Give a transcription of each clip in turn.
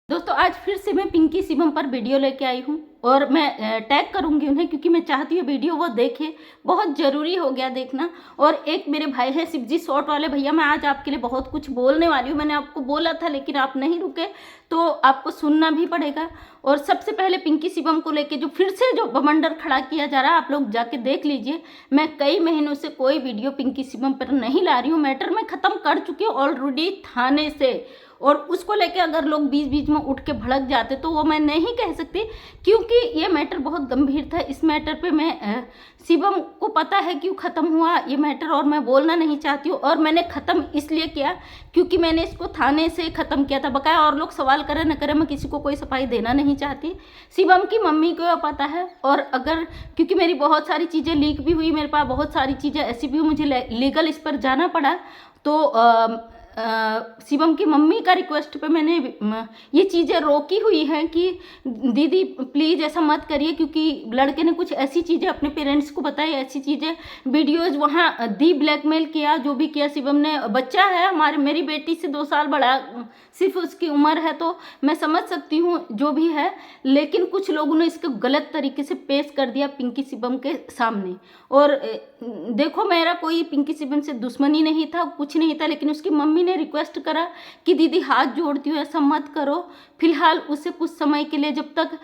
दोस्तों आज फिर से मैं पिंकी शिवम पर वीडियो लेके आई हूँ और मैं टैग करूँगी उन्हें क्योंकि मैं चाहती हूँ वीडियो वो देखे। बहुत ज़रूरी हो गया देखना। और एक मेरे भाई है शिवजी शॉर्ट वाले भैया, मैं आज आपके लिए बहुत कुछ बोलने वाली हूँ। मैंने आपको बोला था लेकिन आप नहीं रुके, तो आपको सुनना भी पड़ेगा। और सबसे पहले पिंकी शिवम को लेके जो फिर से जो बवंडर खड़ा किया जा रहा है, आप लोग जाके देख लीजिए। मैं कई महीनों से कोई वीडियो पिंकी शिवम पर नहीं ला रही हूँ। मैटर मैं ख़त्म कर चुकी हूँ ऑलरेडी थाने से, और उसको लेके अगर लोग बीच बीच में उठ के भड़क जाते तो वो मैं नहीं कह सकती, क्योंकि ये मैटर बहुत गंभीर था। इस मैटर पे मैं शिवम को पता है क्यों ख़त्म हुआ ये मैटर, और मैं बोलना नहीं चाहती हूँ। और मैंने ख़त्म इसलिए किया क्योंकि मैंने इसको थाने से ख़त्म किया था। बकाया और लोग सवाल करें न करें, मैं किसी को कोई सफाई देना नहीं चाहती। शिवम की मम्मी को पता है, और अगर क्योंकि मेरी बहुत सारी चीज़ें लीक भी हुई, मेरे पास बहुत सारी चीज़ें ऐसी भी हुई, मुझे लीगल इस पर जाना पड़ा। तो शिवम की मम्मी का रिक्वेस्ट पे मैंने ये चीज़ें रोकी हुई हैं कि दीदी प्लीज़ ऐसा मत करिए, क्योंकि लड़के ने कुछ ऐसी चीज़ें अपने पेरेंट्स को बताई, ऐसी चीज़ें वीडियोज़ वहाँ दी, ब्लैकमेल किया, जो भी किया। शिवम ने, बच्चा है मेरी बेटी से 2 साल बड़ा सिर्फ उसकी उम्र है, तो मैं समझ सकती हूँ जो भी है। लेकिन कुछ लोगों ने इसको गलत तरीके से पेश कर दिया पिंकी शिवम के सामने। और देखो, मेरा कोई पिंकी शिवम से दुश्मनी नहीं था, कुछ नहीं था, लेकिन उसकी मम्मी ने रिक्वेस्ट करा कि दीदी हाथ जोड़ती हूँ ऐसा मत करो, फिलहाल उसे कुछ समय के लिए, जब तक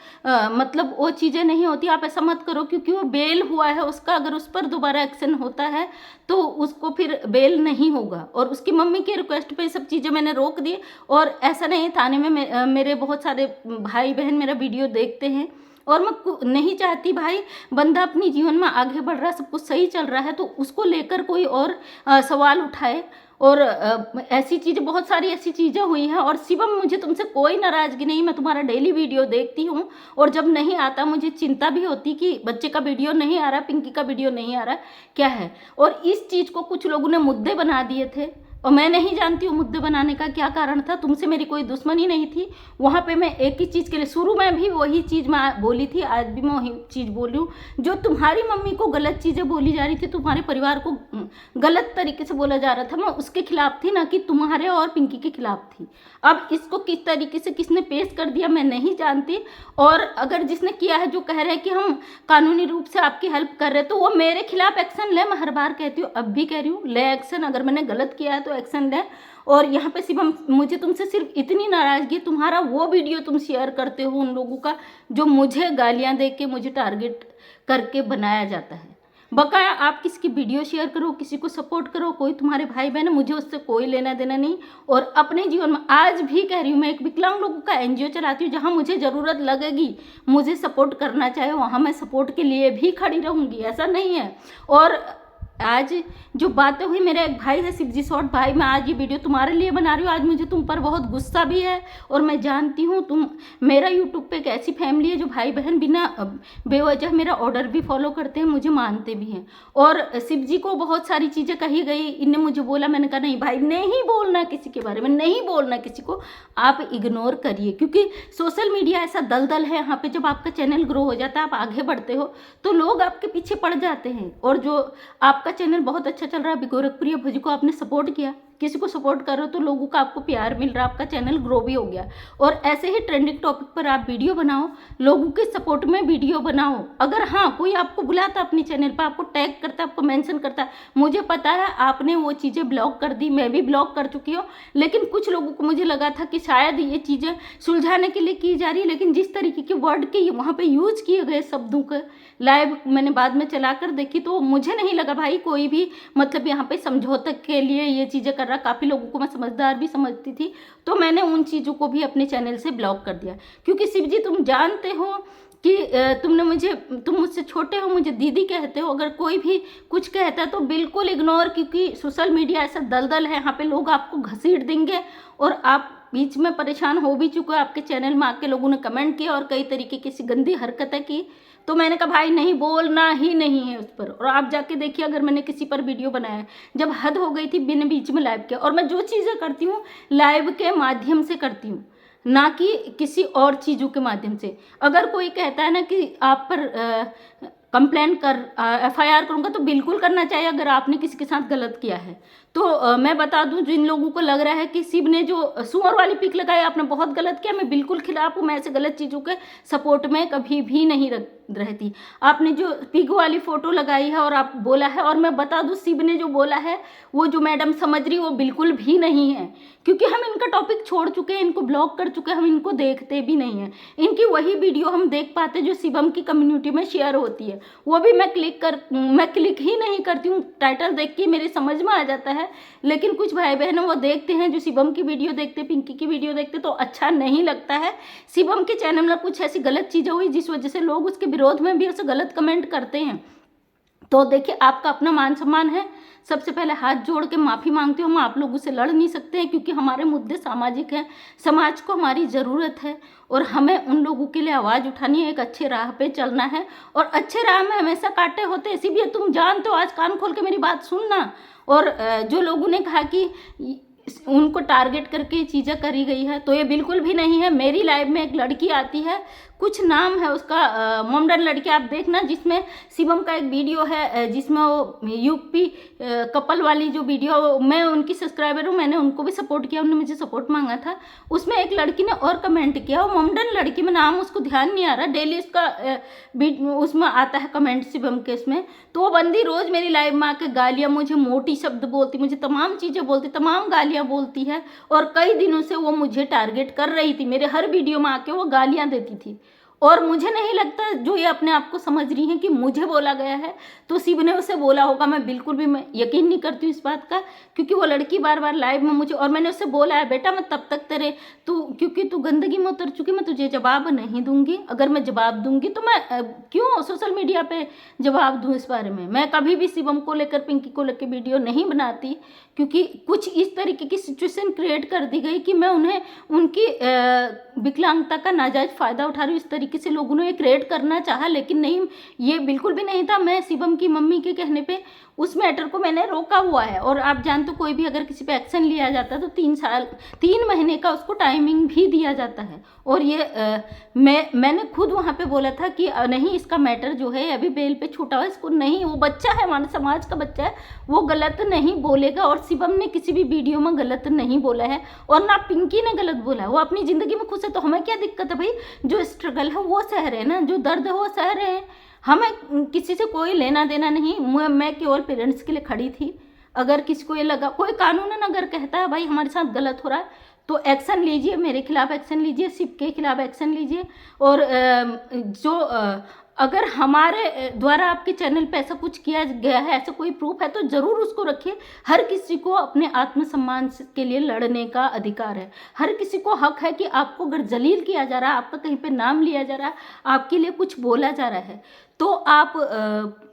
मतलब वो चीज़ें नहीं होती आप ऐसा मत करो, क्योंकि वो बेल हुआ है उसका, अगर उस पर दोबारा एक्शन होता है तो उसको फिर बेल नहीं होगा। और उसकी मम्मी के रिक्वेस्ट पे सब चीज़ें मैंने रोक दी। और ऐसा नहीं, थाने में मेरे बहुत सारे भाई बहन मेरा वीडियो देखते हैं, और मैं नहीं चाहती भाई, बंदा अपनी जीवन में आगे बढ़ रहा है, सब कुछ सही चल रहा है, तो उसको लेकर कोई और सवाल उठाए। और ऐसी चीज़ें, बहुत सारी ऐसी चीज़ें हुई हैं। और शिवम, मुझे तुमसे कोई नाराज़गी नहीं, मैं तुम्हारा डेली वीडियो देखती हूँ, और जब नहीं आता मुझे चिंता भी होती कि बच्चे का वीडियो नहीं आ रहा, पिंकी का वीडियो नहीं आ रहा, क्या है। और इस चीज़ को कुछ लोगों ने मुद्दे बना दिए थे, और मैं नहीं जानती हूँ मुद्दे बनाने का क्या कारण था। तुमसे मेरी कोई दुश्मनी नहीं थी। वहाँ पे मैं एक ही चीज़ के लिए, शुरू में भी वही चीज़ मैं बोली थी, आज भी मैं वही चीज़ बोल रही हूँ। जो तुम्हारी मम्मी को गलत चीज़ें बोली जा रही थी, तुम्हारे परिवार को गलत तरीके से बोला जा रहा था, मैं उसके खिलाफ थी, ना कि तुम्हारे और पिंकी के खिलाफ थी। अब इसको किस तरीके से किसने पेश कर दिया मैं नहीं जानती। और अगर जिसने किया है, जो कह रहे हैं कि हम कानूनी रूप से आपकी हेल्प कर रहे हैं, तो वो मेरे खिलाफ एक्शन ले। मैं हर बार कहती हूँ, अब भी कह रही हूँ, ले एक्शन। अगर मैंने गलत किया है तो एक्शन ले। और यहाँ पे शिवम, मुझे तुमसे सिर्फ इतनी नाराज़गी, तुम्हारा वो वीडियो तुम शेयर करते हो उन लोगों का जो मुझे गालियाँ दे के, मुझे टारगेट करके बनाया जाता है। बकाया आप किसी की वीडियो शेयर करो, किसी को सपोर्ट करो, कोई तुम्हारे भाई बहन है, मुझे उससे कोई लेना देना नहीं। और अपने जीवन में आज भी कह रही हूँ, मैं एक विकलांग लोगों का एनजीओ चलाती हूँ, जहाँ मुझे ज़रूरत लगेगी, मुझे सपोर्ट करना चाहे, वहाँ मैं सपोर्ट के लिए भी खड़ी रहूँगी, ऐसा नहीं है। और आज जो बातें हुई, मेरा एक भाई है शिवजी शॉर्ट भाई, मैं आज ये वीडियो तुम्हारे लिए बना रही हूँ। आज मुझे तुम पर बहुत गुस्सा भी है, और मैं जानती हूँ तुम, मेरा यूट्यूब पे एक ऐसी फैमिली है जो भाई बहन बिना बेवजह मेरा ऑर्डर भी फॉलो करते हैं, मुझे मानते भी हैं। और शिवजी को बहुत सारी चीज़ें कही गई, इनने मुझे बोला, मैंने कहा नहीं भाई, नहीं बोलना किसी के बारे में, नहीं बोलना किसी को, आप इग्नोर करिए। क्योंकि सोशल मीडिया ऐसा दलदल है, यहाँ पे जब आपका चैनल ग्रो हो जाता है, आप आगे बढ़ते हो, तो लोग आपके पीछे पड़ जाते हैं। और जो आपका चैनल बहुत अच्छा चल रहा है, गोरखप्रिया भुजी को आपने सपोर्ट किया, किसी को सपोर्ट कर रहे हो तो लोगों का आपको प्यार मिल रहा है, आपका चैनल ग्रो भी हो गया। और ऐसे ही ट्रेंडिंग टॉपिक पर आप वीडियो बनाओ, लोगों के सपोर्ट में वीडियो बनाओ। अगर हाँ, कोई आपको बुलाता अपनी चैनल पर, आपको टैग करता है, आपको मेंशन करता है, मुझे पता है आपने वो चीज़ें ब्लॉक कर दी, मैं भी ब्लॉक कर चुकी हूँ। लेकिन कुछ लोगों को मुझे लगा था कि शायद ये चीज़ें सुलझाने के लिए की जा रही है, लेकिन जिस तरीके के वर्ड के वहाँ पर यूज किए गए शब्दों का लाइव मैंने बाद में चला कर देखी, तो मुझे नहीं लगा भाई कोई भी मतलब यहाँ पे समझौते के लिए ये चीज़ें कर रहा। काफ़ी लोगों को मैं समझदार भी समझती थी, तो मैंने उन चीज़ों को भी अपने चैनल से ब्लॉक कर दिया। क्योंकि शिवजी, तुम जानते हो कि तुम मुझसे छोटे हो, मुझे दीदी कहते हो, अगर कोई भी कुछ कहता है तो बिल्कुल इग्नोर, क्योंकि सोशल मीडिया ऐसा दलदल है, यहाँ पे लोग आपको घसीट देंगे। और आप बीच में परेशान हो भी चुके हो, आपके चैनल में आके लोगों ने कमेंट किया और कई तरीके की गंदी हरकतें की, तो मैंने कहा भाई नहीं, बोलना ही नहीं है उस पर। और आप जाके देखिए, अगर मैंने किसी पर वीडियो बनाया, जब हद हो गई थी, बिन बीच में लाइव किया। और मैं जो चीज़ें करती हूँ लाइव के माध्यम से करती हूँ, ना कि किसी और चीज़ों के माध्यम से। अगर कोई कहता है ना कि आप पर कंप्लेन कर FIR करूँगा, तो बिल्कुल करना चाहिए अगर आपने किसी के साथ गलत किया है। तो मैं बता दूं, जिन लोगों को लग रहा है कि शिव ने जो सुअर वाली पिक लगाई आपने बहुत गलत किया, मैं बिल्कुल खिलाफ हूँ। मैं ऐसे गलत चीज़ों के सपोर्ट में कभी भी नहीं रहती। आपने जो पिग वाली फोटो लगाई है और आप बोला है, और मैं बता दूं शिव ने जो बोला है वो जो मैडम समझ रही वो बिल्कुल भी नहीं है, क्योंकि हम इनका टॉपिक छोड़ चुके हैं, इनको ब्लॉक कर चुके हैं, हम इनको देखते भी नहीं हैं। इनकी वही वीडियो हम देख पाते जो शिवम की कम्युनिटी में शेयर होती है, वो भी मैं क्लिक ही नहीं करती हूँ। टाइटल देख के मेरे समझ में आ जाता है, लेकिन कुछ भाई बहन वो देखते हैं जो शिवम की वीडियो देखते, पिंकी की वीडियो देखते, तो अच्छा नहीं लगता है। शिवम के चैनल में कुछ ऐसी गलत चीज़ें हुई जिस वजह से लोग उसके विरोध में भी उसे गलत कमेंट करते हैं। तो देखिए, आपका अपना मान सम्मान है, सबसे पहले हाथ जोड़ के माफ़ी मांगती हूँ। हम आप लोगों से लड़ नहीं सकते हैं, क्योंकि हमारे मुद्दे सामाजिक हैं, समाज को हमारी ज़रूरत है और हमें उन लोगों के लिए आवाज़ उठानी है, एक अच्छे राह पे चलना है। और अच्छे राह में हमेशा कांटे होते हैं, इसीलिए तुम जानते हो, आज कान खोल के मेरी बात सुनना। और जो लोगों ने कहा कि उनको टारगेट करके चीज़ें करी गई है, तो ये बिल्कुल भी नहीं है। मेरी लाइफ में एक लड़की आती है, कुछ नाम है उसका, मोमडन लड़की, आप देखना, जिसमें शिवम का एक वीडियो है जिसमें वो यूपी कपल वाली जो वीडियो, मैं उनकी सब्सक्राइबर हूँ, मैंने उनको भी सपोर्ट किया, उन्होंने मुझे सपोर्ट मांगा था। उसमें एक लड़की ने और कमेंट किया, वो मोमडन लड़की में नाम उसको ध्यान नहीं आ रहा, डेली उसका उसमें आता है कमेंट शिवम के इसमें। तो वो बंदी रोज़ मेरी लाइव में आके गालियाँ, मुझे मोटी शब्द बोलती, मुझे तमाम चीज़ें बोलती, तमाम गालियाँ बोलती है, और कई दिनों से वो मुझे टारगेट कर रही थी, मेरे हर वीडियो में आके वो गालियाँ देती थी। और मुझे नहीं लगता जो ये अपने आप को समझ रही है कि मुझे बोला गया है तो शिव ने उसे बोला होगा। मैं बिल्कुल भी मैं यकीन नहीं करती हूँ इस बात का, क्योंकि वो लड़की बार बार लाइव में मुझे, और मैंने उससे बोला है, बेटा मैं तब तक तेरे क्योंकि तू गंदगी में उतर चुकी, मैं तुझे जवाब नहीं दूंगी। अगर मैं जवाब दूंगी तो मैं क्यों सोशल मीडिया पे जवाब दूँ इस बारे में। मैं कभी भी शिवम को लेकर, पिंकी को लेकर वीडियो नहीं बनाती, क्योंकि कुछ इस तरीके की सिचुएशन क्रिएट कर दी गई कि मैं उन्हें उनकी विकलांगता का नाजायज़ फ़ायदा उठा रही हूँ। इस तरीके से लोगों ने क्रिएट करना चाहा, लेकिन नहीं, ये बिल्कुल भी नहीं था। मैं शिवम की मम्मी के कहने पे उस मैटर को मैंने रोका हुआ है। और आप जानते हो, कोई भी अगर किसी पे एक्शन लिया जाता है तो 3 महीने का उसको टाइमिंग भी दिया जाता है। और ये मैंने खुद वहाँ पे बोला था कि नहीं, इसका मैटर जो है अभी बेल पे छूटा हुआ, इसको नहीं, वो बच्चा है, हमारे समाज का बच्चा है, वो गलत नहीं बोलेगा। और शिवम ने किसी भी वीडियो में गलत नहीं बोला है, और ना पिंकी ने गलत बोला है। वो अपनी ज़िंदगी में खुश है, तो हमें क्या दिक्कत है भाई? जो स्ट्रगल है वो सह रहे हैं ना, जो दर्द है वो सह रहे हैं, हमें किसी से कोई लेना देना नहीं। मैं केवल पेरेंट्स के लिए खड़ी थी। अगर किसी को ये लगा, कोई कानूनन अगर कहता है भाई हमारे साथ गलत हो रहा है, तो एक्शन लीजिए, मेरे खिलाफ एक्शन लीजिए, शिव के खिलाफ एक्शन लीजिए। और अगर हमारे द्वारा आपके चैनल पे ऐसा कुछ किया गया है, ऐसा कोई प्रूफ है, तो ज़रूर उसको रखिए। हर किसी को अपने आत्मसम्मान के लिए लड़ने का अधिकार है। हर किसी को हक है कि आपको अगर जलील किया जा रहा है, आपका कहीं पे नाम लिया जा रहा है, आपके लिए कुछ बोला जा रहा है, तो आप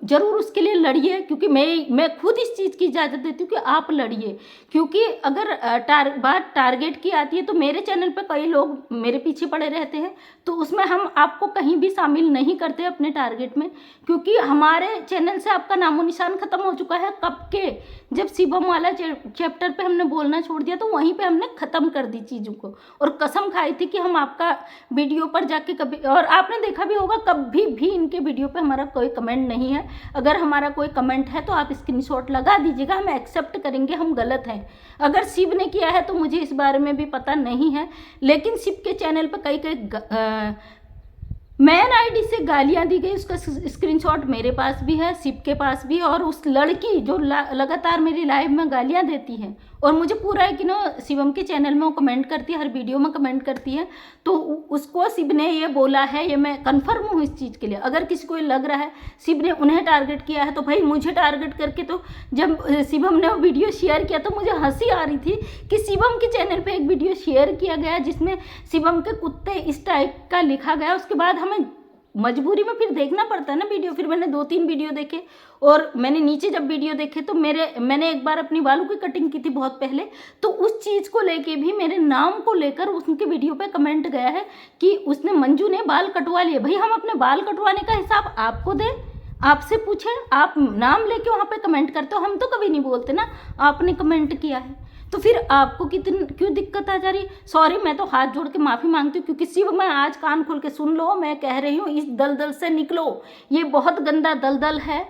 ज़रूर उसके लिए लड़िए। क्योंकि मैं खुद इस चीज़ की इजाज़त देती हूँ कि आप लड़िए। क्योंकि अगर बात टारगेट की आती है, तो मेरे चैनल पे कई लोग मेरे पीछे पड़े रहते हैं, तो उसमें हम आपको कहीं भी शामिल नहीं करते अपने टारगेट में, क्योंकि हमारे चैनल से आपका नामो निशान ख़त्म हो चुका है कब के। जब शिवम वाला चैप्टर पे हमने बोलना छोड़ दिया, तो वहीं पे हमने ख़त्म कर दी चीज़ों को, और कसम खाई थी कि हम आपका वीडियो पर जाके कभी, और आपने देखा भी होगा, कभी भी इनके वीडियो पे हमारा कोई कमेंट नहीं है। अगर हमारा कोई कमेंट है तो आप स्क्रीनशॉट लगा दीजिएगा, हम एक्सेप्ट करेंगे, हम गलत हैं। अगर शिव ने किया है तो मुझे इस बारे में भी पता नहीं है, लेकिन शिव के चैनल पर कई मैन आईडी से गालियां दी गई, उसका स्क्रीनशॉट मेरे पास भी है, शिव के पास भी। और उस लड़की जो लगातार मेरी लाइव में गालियां देती है, और मुझे पूरा है कि ना शिवम के चैनल में वो कमेंट करती है, हर वीडियो में कमेंट करती है, तो उसको शिव ने ये बोला है, ये मैं कन्फर्म हूँ इस चीज़ के लिए। अगर किसी को लग रहा है शिव ने उन्हें टारगेट किया है, तो भाई मुझे टारगेट करके, तो जब शिवम ने वो वीडियो शेयर किया तो मुझे हंसी आ रही थी कि शिवम के चैनल पर एक वीडियो शेयर किया गया जिसमें शिवम के कुत्ते इस टाइप का लिखा गया। उसके बाद हमें मजबूरी में फिर देखना पड़ता है ना वीडियो। फिर मैंने 2-3 वीडियो देखे, और मैंने नीचे जब वीडियो देखे तो मैंने एक बार अपनी बालों की कटिंग की थी बहुत पहले, तो उस चीज़ को लेके भी मेरे नाम को लेकर उसके वीडियो पे कमेंट गया है कि उसने, मंजू ने बाल कटवा लिए। भाई हम अपने बाल कटवाने का हिसाब आपको दें, आपसे पूछें, आप नाम लेके वहाँ पे कमेंट करते हो, हम तो कभी नहीं बोलते ना आपने कमेंट किया है, तो फिर आपको क्यों दिक्कत आ जा रही? सॉरी, मैं तो हाथ जोड़ के माफ़ी मांगती हूँ, क्योंकि शिव, मैं आज कान खोल के सुन लो, मैं कह रही हूँ इस दलदल से निकलो। ये बहुत गंदा दलदल है,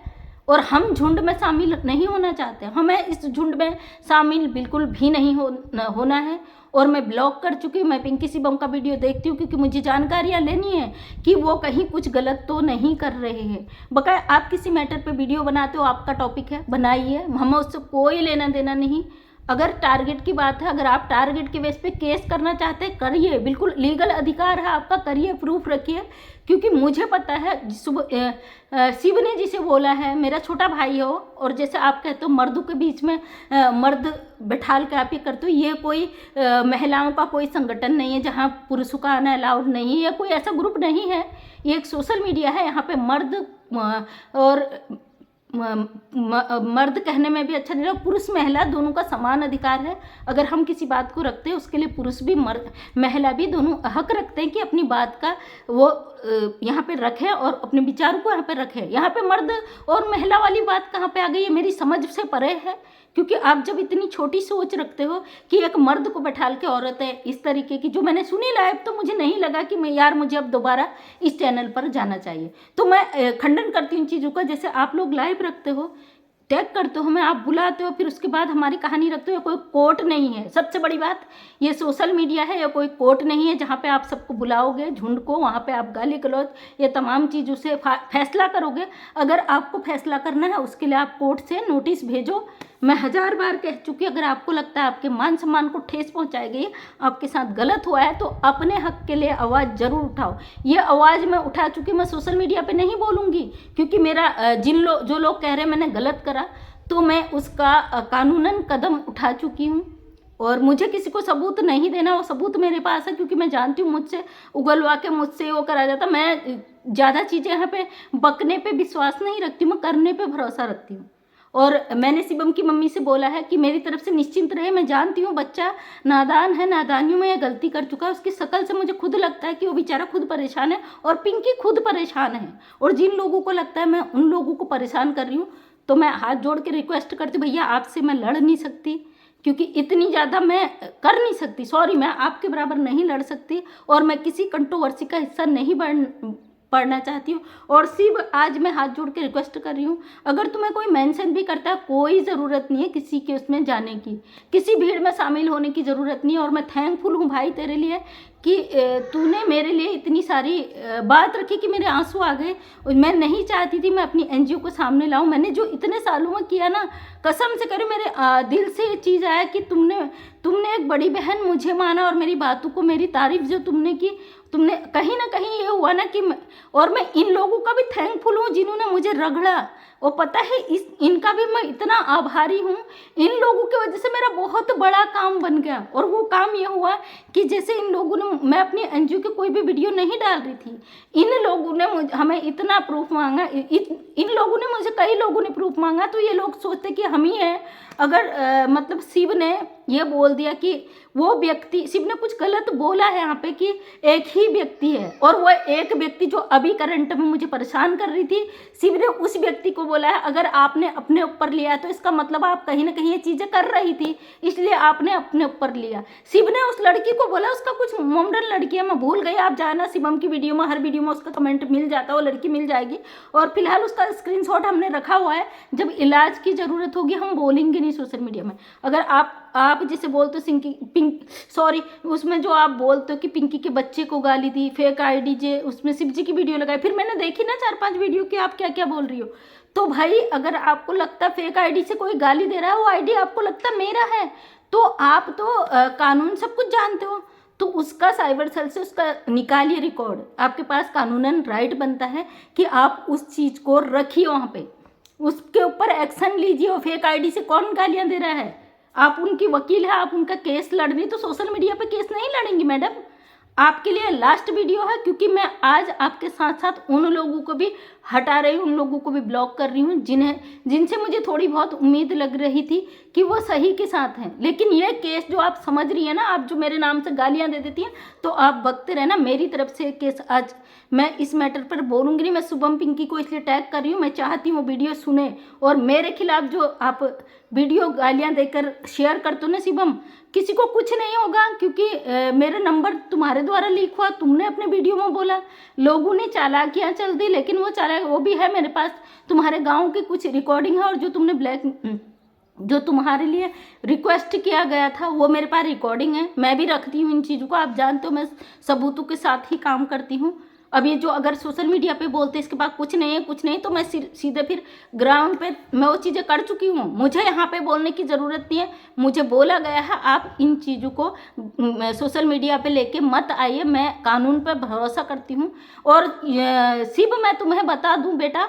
और हम झुंड में शामिल नहीं होना चाहते, हमें इस झुंड में शामिल बिल्कुल भी नहीं होना है। और मैं ब्लॉक कर चुकी हूँ, मैं पिंकी शिवम का वीडियो देखती हूँ क्योंकि मुझे जानकारियाँ लेनी है कि वो कहीं कुछ गलत तो नहीं कर रहे हैं। बकाया आप किसी मैटर पे वीडियो बनाते हो, आपका टॉपिक है, बनाइए, हमें उससे कोई लेना देना नहीं। अगर टारगेट की बात है, अगर आप टारगेट के बेस पे केस करना चाहते हैं करिए, बिल्कुल लीगल अधिकार है आपका, करिए, प्रूफ रखिए। क्योंकि मुझे पता है शिव ने जिसे बोला है मेरा छोटा भाई हो, और जैसे आप कहते हो मर्दों के बीच में मर्द बैठाल के आप ये करते हो, ये कोई महिलाओं का कोई संगठन नहीं है जहाँ पुरुषों का आना अलाउड नहीं है, कोई ऐसा ग्रुप नहीं है। ये एक सोशल मीडिया है, यहाँ पे मर्द और मर्द कहने में भी अच्छा नहीं लगा, पुरुष महिला दोनों का समान अधिकार है। अगर हम किसी बात को रखते हैं उसके लिए पुरुष भी मर्द महिला भी दोनों हक रखते हैं कि अपनी बात का वो यहाँ पे रखें और अपने विचारों को यहाँ पे रखें। यहाँ पे मर्द और महिला वाली बात कहाँ पे आ गई है, मेरी समझ से परे है। क्योंकि आप जब इतनी छोटी सोच रखते हो कि एक मर्द को बैठाल के औरत है इस तरीके की, जो मैंने सुनी लाइव, तो मुझे नहीं लगा कि मैं यार मुझे अब दोबारा इस चैनल पर जाना चाहिए। तो मैं खंडन करती हूँ इन चीज़ों का। जैसे आप लोग लाइव रखते हो, टैग करते हो, हमें आप बुलाते हो, फिर उसके बाद हमारी कहानी रखते हो। ये कोई कोर्ट नहीं है, सबसे बड़ी बात, ये सोशल मीडिया है, या कोई कोर्ट नहीं है जहाँ पे आप सबको बुलाओगे झुंड को, वहाँ पे आप गाली गलौज ये तमाम चीज़ों से फैसला करोगे। अगर आपको फैसला करना है उसके लिए आप कोर्ट से नोटिस भेजो। मैं 1000 बार कह चुकी, अगर आपको लगता है आपके मान सम्मान को ठेस पहुंचाएगी, आपके साथ गलत हुआ है, तो अपने हक के लिए आवाज़ ज़रूर उठाओ। ये आवाज़ मैं उठा चुकी, मैं सोशल मीडिया पे नहीं बोलूँगी क्योंकि मेरा जो लोग कह रहे हैं मैंने गलत करा, तो मैं उसका कानूनन कदम उठा चुकी हूँ। और मुझे किसी को सबूत नहीं देना, वो सबूत मेरे पास है क्योंकि मैं जानती हूँ मुझसे उगलवा के मुझसे वो करा जाता। मैं ज़्यादा चीज़ें यहाँ पे बकने पे विश्वास नहीं रखती हूँ, मैं करने पे भरोसा रखती हूँ। और मैंने शिवम की मम्मी से बोला है कि मेरी तरफ से निश्चिंत रहे, मैं जानती हूँ बच्चा नादान है, नादानियों में यह गलती कर चुका है। उसकी शक्ल से मुझे खुद लगता है कि वो बेचारा खुद परेशान है और पिंकी खुद परेशान है। और जिन लोगों को लगता है मैं उन लोगों को परेशान कर रही हूँ, तो मैं हाथ जोड़ के रिक्वेस्ट करती हूँ, भैया आपसे मैं लड़ नहीं सकती क्योंकि इतनी ज़्यादा मैं कर नहीं सकती, सॉरी, मैं आपके बराबर नहीं लड़ सकती और मैं किसी कंट्रोवर्सी का हिस्सा नहीं पढ़ना चाहती हूँ। और शिव, आज मैं हाथ जोड़ के रिक्वेस्ट कर रही हूँ, अगर तुम्हें कोई मेंशन भी करता है, कोई ज़रूरत नहीं है किसी के उसमें जाने की, किसी भीड़ में शामिल होने की ज़रूरत नहीं है। और मैं थैंकफुल हूँ भाई तेरे लिए कि तूने मेरे लिए इतनी सारी बात रखी कि मेरे आंसू आ गए। मैं नहीं चाहती थी मैं अपनी एनजीओ को सामने लाऊं, मैंने जो इतने सालों में किया ना, कसम से करो मेरे दिल से ये चीज़ आया कि तुमने एक बड़ी बहन मुझे माना और मेरी बातों को, मेरी तारीफ जो तुमने की, तुमने कहीं ना कहीं ये हुआ ना कि और मैं इन लोगों का भी थैंकफुल हूँ जिन्होंने मुझे रगड़ा। और पता है इनका भी मैं इतना आभारी हूँ, इन लोगों की वजह से मेरा बहुत बड़ा काम बन गया। और वो काम ये हुआ कि जैसे इन लोगों ने, मैं अपनी एनजीओ की कोई भी वीडियो नहीं डाल रही थी, इन लोगों ने हमें इतना प्रूफ मांगा, इन लोगों ने मुझे, कई लोगों ने प्रूफ मांगा, तो ये लोग सोचते कि हम ही हैं। अगर मतलब शिव ने ये बोल दिया कि वो व्यक्ति, शिव ने कुछ गलत बोला है यहाँ पे कि एक ही व्यक्ति है, और वो एक व्यक्ति जो अभी करंट में मुझे परेशान कर रही थी, शिव ने उस व्यक्ति को बोला है अगर आपने अपने ऊपर लिया तो इसका मतलब आप कहीं ना कहीं ये चीज़ें कर रही थी, इसलिए आपने अपने ऊपर लिया। शिव ने उस लड़की को बोला, उसका कुछ मॉडर्न लड़की है, मैं भूल गई, आप जाना शिवम की वीडियो में, हर वीडियो में उसका कमेंट मिल जाता है, वो लड़की मिल जाएगी। और फिलहाल उसका स्क्रीनशॉट हमने रखा हुआ है, जब इलाज की ज़रूरत होगी हम बोलेंगे नहीं सोशल मीडिया में। अगर आप जिसे बोलते हो उसमें जो आप बोलते हो कि पिंकी के बच्चे को गाली दी, फेक आईडी जे उसमें शिव जी की वीडियो लगाई, फिर मैंने देखी ना 4-5 वीडियो कि आप क्या क्या बोल रही हो। तो भाई अगर आपको लगता है फेक आईडी से कोई गाली दे रहा है, वो आईडी आपको लगता है मेरा है, तो आप तो कानून सब कुछ जानते हो, तो उसका साइबर सेल से उसका निकालिए रिकॉर्ड। आपके पास कानूनन राइट बनता है कि आप उस चीज़ को रखिए वहाँ पे, उसके ऊपर एक्शन लीजिए। और फेक आईडी से कौन गालियाँ दे रहा है? आप उनकी वकील है, आप उनका केस लड़ रही, तो सोशल मीडिया पे केस नहीं लड़ेंगी मैडम। आपके लिए लास्ट वीडियो है, क्योंकि मैं आज आपके साथ साथ उन लोगों को भी हटा रही हूँ, उन लोगों को भी ब्लॉक कर रही हूँ जिनसे मुझे थोड़ी बहुत उम्मीद लग रही थी कि वो सही के साथ हैं। लेकिन ये केस जो आप समझ रही है ना, आप जो मेरे नाम से गालियाँ दे देती हैं, तो आप बकते रहना। मेरी तरफ से केस आज मैं इस मैटर पर बोलूँगी नहीं। मैं शुभम पिंकी को इसलिए टैग कर रही हूँ, मैं चाहती हूँ वो वीडियो सुने, और मेरे खिलाफ जो आप वीडियो गालियाँ देकर शेयर करते हो ना शिवम, किसी को कुछ नहीं होगा, क्योंकि मेरा नंबर तुम्हारे द्वारा लीक हुआ, तुमने अपने वीडियो में बोला, लोगों ने चालाकियाँ चल दी, लेकिन वो चालाक वो भी है मेरे पास, तुम्हारे गाँव की कुछ रिकॉर्डिंग है, और जो तुम्हारे लिए रिक्वेस्ट किया गया था वो मेरे पास रिकॉर्डिंग है। मैं भी रखती हूँ इन चीज़ों को, आप जानते हो मैं सबूतों के साथ ही काम करती हूँ। अब ये जो अगर सोशल मीडिया पे बोलते इसके पास कुछ नहीं है कुछ नहीं, तो मैं सीधे फिर ग्राउंड पे मैं वो चीज़ें कर चुकी हूँ, मुझे यहाँ पे बोलने की ज़रूरत नहीं है। मुझे बोला गया है आप इन चीज़ों को सोशल मीडिया पे लेके मत आइए, मैं कानून पे भरोसा करती हूँ। और सिर्फ मैं तुम्हें बता दूँ बेटा,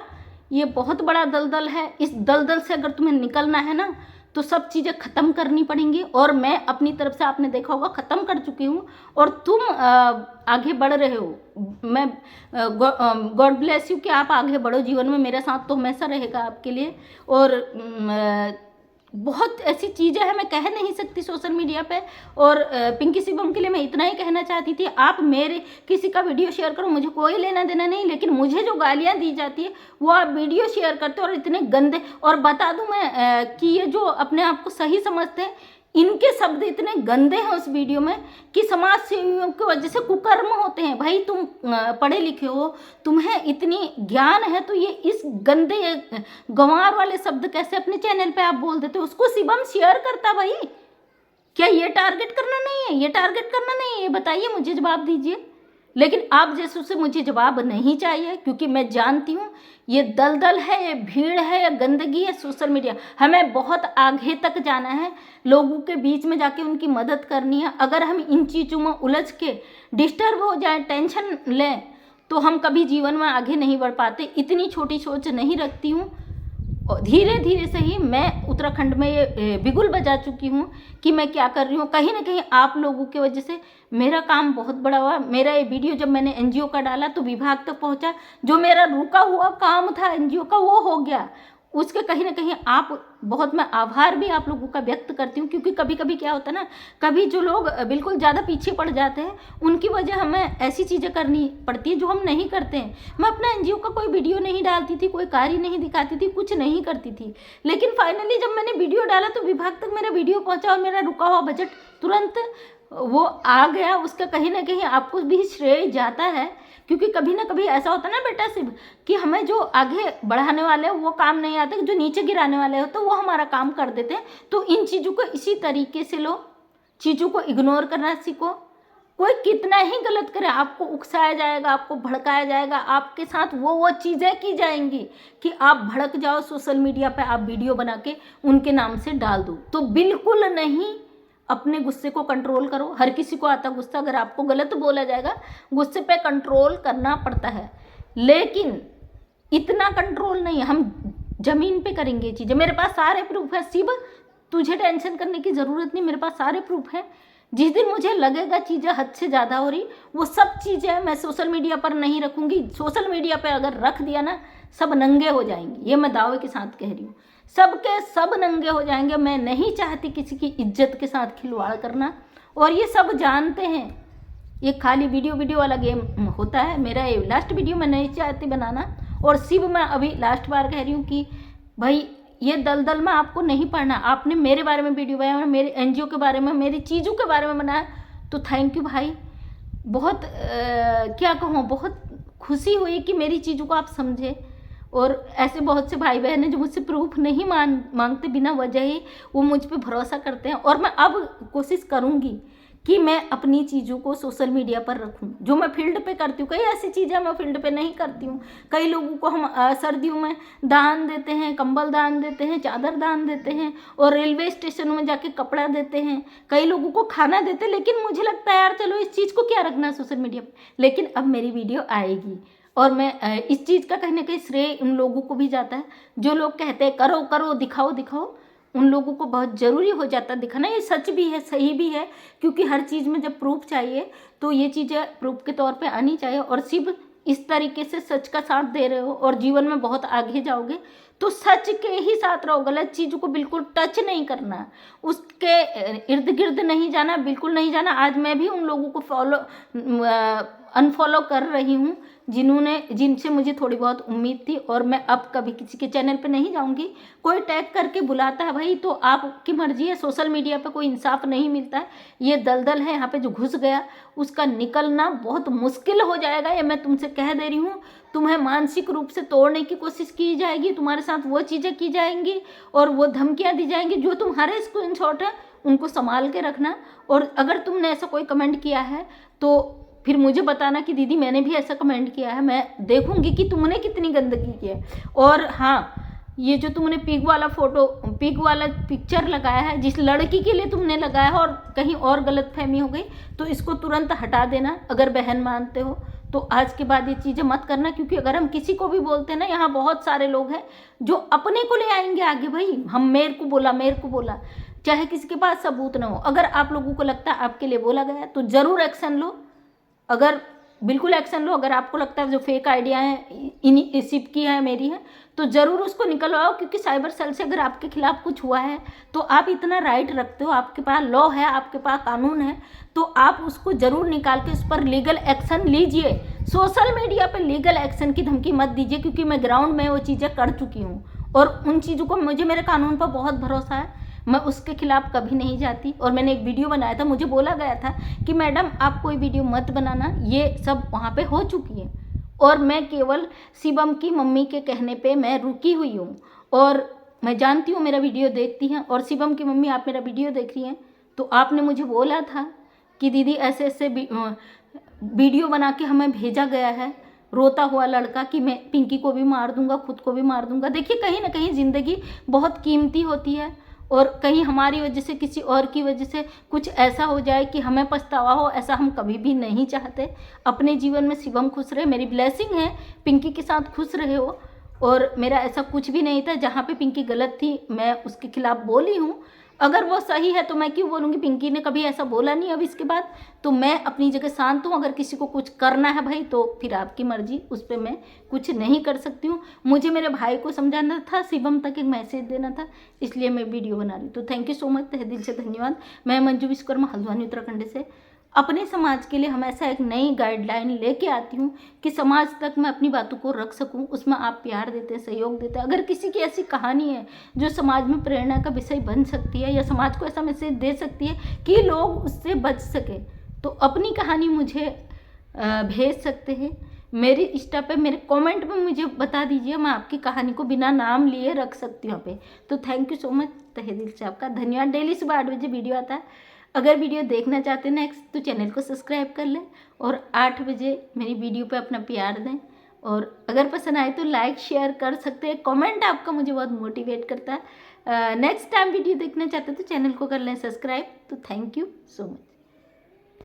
ये बहुत बड़ा दलदल है, इस दलदल से अगर तुम्हें निकलना है ना तो सब चीज़ें ख़त्म करनी पड़ेंगी, और मैं अपनी तरफ से आपने देखा होगा ख़त्म कर चुकी हूँ, और तुम आगे बढ़ रहे हो। मैं गॉड ब्लेस यू कि आप आगे बढ़ो जीवन में, मेरा साथ तो हमेशा रहेगा आपके लिए। और बहुत ऐसी चीज़ें हैं मैं कह नहीं सकती सोशल मीडिया पे। और पिंकी शिवम के लिए मैं इतना ही कहना चाहती थी, आप मेरे किसी का वीडियो शेयर करो, मुझे कोई लेना देना नहीं, लेकिन मुझे जो गालियाँ दी जाती है वो आप वीडियो शेयर करते हो, और इतने गंदे। और बता दूं मैं कि ये जो अपने आप को सही समझते हैं, इनके शब्द इतने गंदे हैं उस वीडियो में कि समाज सेवियों की वजह से कुकर्म होते हैं। भाई तुम पढ़े लिखे हो, तुम्हें इतनी ज्ञान है, तो ये इस गंदे गंवार वाले शब्द कैसे अपने चैनल पे आप बोल देते हो? उसको शिवम शेयर करता भाई, क्या ये टारगेट करना नहीं है? ये टारगेट करना नहीं है, ये बताइए, मुझे जवाब दीजिए। लेकिन आप जैसों से मुझे जवाब नहीं चाहिए, क्योंकि मैं जानती हूँ ये दलदल है, ये भीड़ है, ये गंदगी है सोशल मीडिया। हमें बहुत आगे तक जाना है, लोगों के बीच में जाके उनकी मदद करनी है। अगर हम इन चीज़ों में उलझ के डिस्टर्ब हो जाए, टेंशन लें, तो हम कभी जीवन में आगे नहीं बढ़ पाते। इतनी छोटी सोच नहीं रखती हूँ। धीरे धीरे सही मैं उत्तराखंड में ये बिगुल बजा चुकी हूँ कि मैं क्या कर रही हूँ। कहीं ना कहीं आप लोगों की वजह से मेरा काम बहुत बड़ा हुआ। मेरा ये वीडियो जब मैंने एनजीओ का डाला तो विभाग तक पहुँचा, जो मेरा रुका हुआ काम था एनजीओ का वो हो गया। उसके कहीं ना कहीं आप बहुत, मैं आभार भी आप लोगों का व्यक्त करती हूँ, क्योंकि कभी कभी क्या होता है ना, कभी जो लोग बिल्कुल ज़्यादा पीछे पड़ जाते हैं उनकी वजह हमें ऐसी चीज़ें करनी पड़ती है जो हम नहीं करते हैं। मैं अपना एनजीओ का कोई वीडियो नहीं डालती थी, कोई कार्य नहीं दिखाती थी, कुछ नहीं करती थी, लेकिन फाइनली जब मैंने वीडियो डाला तो विभाग तक मेरा वीडियो पहुँचा और मेरा रुका हुआ बजट तुरंत वो आ गया। उसका कहीं ना कहीं आपको भी श्रेय जाता है, क्योंकि कभी ना कभी ऐसा होता है ना बेटा सिर्फ कि हमें जो आगे बढ़ाने वाले हैं वो काम नहीं आते, जो नीचे गिराने वाले हो तो वो हमारा काम कर देते हैं। तो इन चीज़ों को इसी तरीके से लो, चीज़ों को इग्नोर करना सीखो। कोई कितना ही गलत करे आपको उकसाया जाएगा, आपको भड़काया जाएगा, आपके साथ वो चीज़ें की जाएंगी कि आप भड़क जाओ, सोशल मीडिया पे आप वीडियो बना के उनके नाम से डाल दो। तो बिल्कुल नहीं, अपने गुस्से को कंट्रोल करो। हर किसी को आता गुस्सा, अगर आपको गलत बोला जाएगा गुस्से पे कंट्रोल करना पड़ता है, लेकिन इतना कंट्रोल नहीं। हम ज़मीन पे करेंगे चीज़ें। मेरे पास सारे प्रूफ है शिव, तुझे टेंशन करने की ज़रूरत नहीं, मेरे पास सारे प्रूफ हैं। जिस दिन मुझे लगेगा चीज़ें हद से ज़्यादा हो रही, वो सब चीज़ें मैं सोशल मीडिया पर नहीं रखूँगी। सोशल मीडिया पर अगर रख दिया ना, सब नंगे हो जाएंगे, ये मैं दावे के साथ कह रही हूँ। सबके सब नंगे हो जाएंगे। मैं नहीं चाहती किसी की इज्जत के साथ खिलवाड़ करना, और ये सब जानते हैं। ये खाली वीडियो वाला गेम होता है। मेरा ये लास्ट वीडियो मैं नहीं चाहती बनाना, और सिर्फ मैं अभी लास्ट बार कह रही हूँ कि भाई ये दलदल में आपको नहीं पढ़ना। आपने मेरे बारे में वीडियो बनाया, मेरे एनजीओ के बारे में, मेरी चीज़ों के बारे में बनाया, तो थैंक यू भाई। बहुत क्या कहूँ, बहुत खुशी हुई कि मेरी चीज़ों को आप समझे। और ऐसे बहुत से भाई बहन हैं जो मुझसे प्रूफ नहीं मांगते, बिना वजह ही वो मुझ पे भरोसा करते हैं। और मैं अब कोशिश करूँगी कि मैं अपनी चीज़ों को सोशल मीडिया पर रखूं, जो मैं फील्ड पे करती हूँ। कई ऐसी चीज़ें मैं फील्ड पे नहीं करती हूँ। कई लोगों को हम सर्दियों में दान देते हैं, कंबल दान देते हैं, चादर दान देते हैं, और रेलवे स्टेशन में जाके कपड़ा देते हैं, कई लोगों को खाना देते हैं। लेकिन मुझे लगता है यार चलो इस चीज़ को क्या रखना है सोशल मीडिया पर। लेकिन अब मेरी वीडियो आएगी, और मैं इस चीज़ का कहीं ना कहीं श्रेय उन लोगों को भी जाता है जो लोग कहते हैं करो करो, दिखाओ दिखाओ। उन लोगों को बहुत ज़रूरी हो जाता है दिखाना। ये सच भी है, सही भी है, क्योंकि हर चीज़ में जब प्रूफ चाहिए तो ये चीज़ें प्रूफ के तौर पे आनी चाहिए। और सिर्फ इस तरीके से सच का साथ दे रहे हो और जीवन में बहुत आगे जाओगे, तो सच के ही साथ रहो, गलत चीज़ों को बिल्कुल टच नहीं करना, उसके इर्द गिर्द नहीं जाना, बिल्कुल नहीं जाना। आज मैं भी उन लोगों को अनफॉलो कर रही हूँ जिनसे मुझे थोड़ी बहुत उम्मीद थी, और मैं अब कभी किसी के चैनल पे नहीं जाऊँगी। कोई टैग करके बुलाता है भाई तो आपकी मर्जी है, सोशल मीडिया पे कोई इंसाफ नहीं मिलता है। ये दलदल है यहाँ पे जो घुस गया, उसका निकलना बहुत मुश्किल हो जाएगा, ये मैं तुमसे कह दे रही हूँ। तुम्हें मानसिक रूप से तोड़ने की कोशिश की जाएगी, तुम्हारे साथ वो चीज़ें की जाएंगी और वो धमकियाँ दी जाएंगी। जो तुम्हारे स्क्रीनशॉट है उनको संभाल के रखना, और अगर तुमने ऐसा कोई कमेंट किया है तो फिर मुझे बताना कि दीदी मैंने भी ऐसा कमेंट किया है, मैं देखूंगी कि तुमने कितनी गंदगी की है। और हाँ, ये जो तुमने पिग वाला पिक्चर लगाया है, जिस लड़की के लिए तुमने लगाया है और कहीं और गलतफहमी हो गई तो इसको तुरंत हटा देना। अगर बहन मानते हो तो आज के बाद ये चीज़ें मत करना, क्योंकि अगर हम किसी को भी बोलते हैं ना, यहाँ बहुत सारे लोग हैं जो अपने को ले आएंगे आगे। भाई हम मेरे को बोला, चाहे किसी के पास सबूत ना हो। अगर आप लोगों को लगता है आपके लिए बोला गया तो ज़रूर एक्शन लो, अगर बिल्कुल एक्शन लो। अगर आपको लगता है जो फेक आइडिया है इन सिप की है मेरी है तो ज़रूर उसको निकलवाओ, क्योंकि साइबर सेल से अगर आपके खिलाफ कुछ हुआ है तो आप इतना राइट रखते हो, आपके पास लॉ है, आपके पास कानून है, तो आप उसको ज़रूर निकाल के उस पर लीगल एक्शन लीजिए। सोशल मीडिया पर लीगल एक्शन की धमकी मत दीजिए, क्योंकि मैं ग्राउंड में वो चीज़ें कर चुकी हूँ और उन चीज़ों को मुझे मेरे कानून पर बहुत भरोसा है, मैं उसके खिलाफ कभी नहीं जाती। और मैंने एक वीडियो बनाया था, मुझे बोला गया था कि मैडम आप कोई वीडियो मत बनाना, ये सब वहाँ पे हो चुकी है, और मैं केवल शिवम की मम्मी के कहने पे मैं रुकी हुई हूँ। और मैं जानती हूँ मेरा वीडियो देखती हैं, और शिवम की मम्मी आप मेरा वीडियो देख रही हैं तो आपने मुझे बोला था कि दीदी ऐसे ऐसे वीडियो बना के हमें भेजा गया है, रोता हुआ लड़का, कि मैं पिंकी को भी मार दूंगा, खुद को भी मार दूंगा। देखिए कहीं ना कहीं ज़िंदगी बहुत कीमती होती है, और कहीं हमारी वजह से किसी और की वजह से कुछ ऐसा हो जाए कि हमें पछतावा हो, ऐसा हम कभी भी नहीं चाहते। अपने जीवन में शिवम खुश रहे, मेरी ब्लेसिंग है पिंकी के साथ खुश रहे हो, और मेरा ऐसा कुछ भी नहीं था। जहाँ पे पिंकी गलत थी मैं उसके खिलाफ बोली हूँ, अगर वो सही है तो मैं क्यों बोलूँगी। पिंकी ने कभी ऐसा बोला नहीं अब इसके बाद, तो मैं अपनी जगह शांत हूँ। अगर किसी को कुछ करना है भाई तो फिर आपकी मर्जी, उस पर मैं कुछ नहीं कर सकती हूँ। मुझे मेरे भाई को समझाना था, शिवम तक एक मैसेज देना था, इसलिए मैं वीडियो बना रही। तो थैंक यू सो मच, तहे दिल से धन्यवाद। मैं मंजू विश्वकर्मा, हल्द्वानी उत्तराखंड से अपने समाज के लिए हमेशा एक नई गाइडलाइन लेके आती हूँ कि समाज तक मैं अपनी बातों को रख सकूँ। उसमें आप प्यार देते हैं, सहयोग देते हैं। अगर किसी की ऐसी कहानी है जो समाज में प्रेरणा का विषय बन सकती है, या समाज को ऐसा मैसेज दे सकती है कि लोग उससे बच सके, तो अपनी कहानी मुझे भेज सकते हैं। मेरी इंस्टा पे मेरे कमेंट में मुझे बता दीजिए, मैं आपकी कहानी को बिना नाम लिए रख सकती हूँ यहाँ पे। तो थैंक यू सो मच, तहे दिल से आपका धन्यवाद। डेली सुबह 8 बजे वीडियो आता है। अगर वीडियो देखना चाहते हैं नेक्स्ट तो चैनल को सब्सक्राइब कर लें, और 8 बजे मेरी वीडियो पे अपना प्यार दें, और अगर पसंद आए तो लाइक शेयर कर सकते हैं। कमेंट आपका मुझे बहुत मोटिवेट करता है। नेक्स्ट टाइम वीडियो देखना चाहते हैं तो चैनल को कर लें सब्सक्राइब। तो थैंक यू सो मच।